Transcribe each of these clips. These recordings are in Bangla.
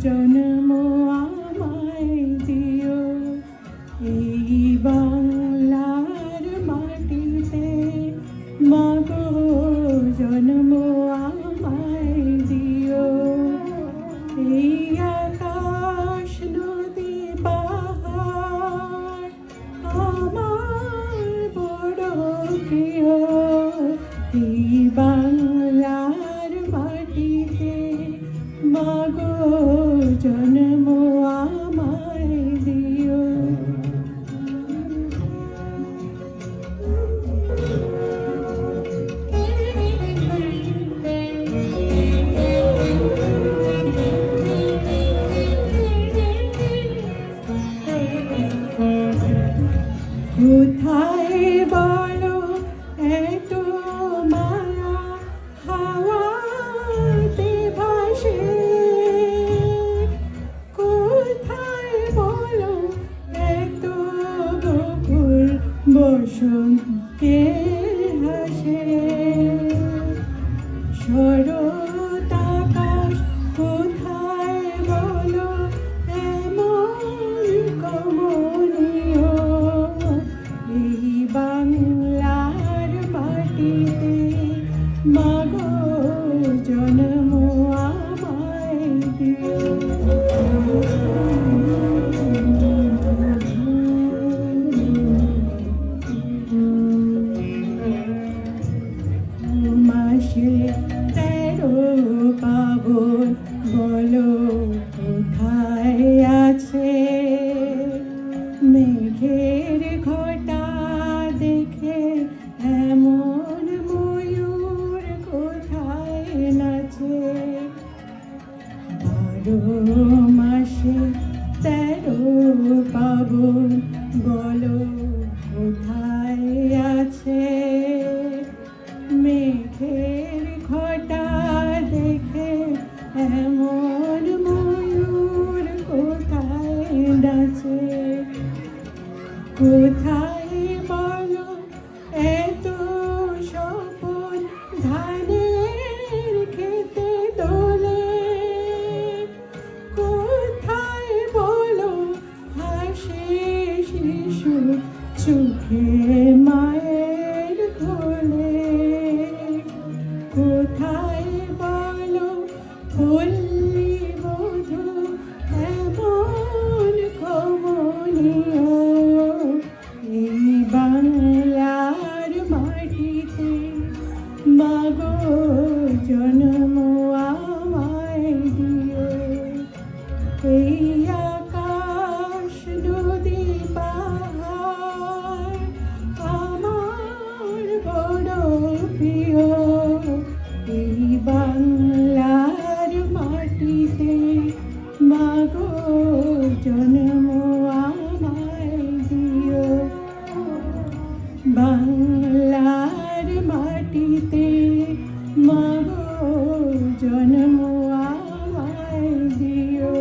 জন্ম আমায় দিও এই বাংলার মাটিতে মাগো জন্ম আমায় দিও এই আকাশ নদী পাহাড় আমার বড় প্রিয় এই বাংলার মাটিতে মাগো জন্ম আমায় দিও কোথায় বলো এত মায়া হাওয়াতে ভাসে কোথায় বলো এত বকুল বসন্তে হাসে শরৎ আকাশ কোথায় বলো এমন কমনীয় এই বাংলার মাটিতে মাগো জন্ম আমায় দিও মাসে 13 পাবন বলো কোথায় আছে মেঘের ঘটা দেখে এমন ময়ূর কোথায় নাচে 12 মাসে 13 পাবন বলো কোথায় আছে মেঘের ঘটা দেখে এমন ময়ূর কোথায় নাচে কোথায় বলো এত স্বপন ধানের খেতে দোলে কোথায় বলো হাসে শিশু চোখে মায়ের কোলে কোথায় বলো পল্লী বধূ এমন কমনীয় এই বাংলার মাটিতে মাগো জন্ম আমায় দিও এই আকাশ নদী পাহাড় আমার বড় প্রিয় এই বাংলার মাটিতে মাগো জন্ম আমায় দিও বাংলার মাটিতে মাগো জন্ম আমায় দিও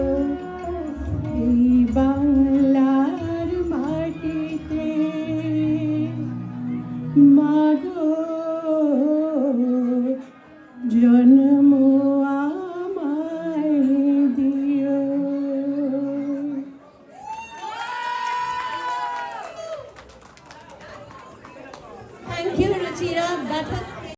এই বাংলার মাটিতে মাগো জন্ম আমায় দিও Thank you, Ruchira. That was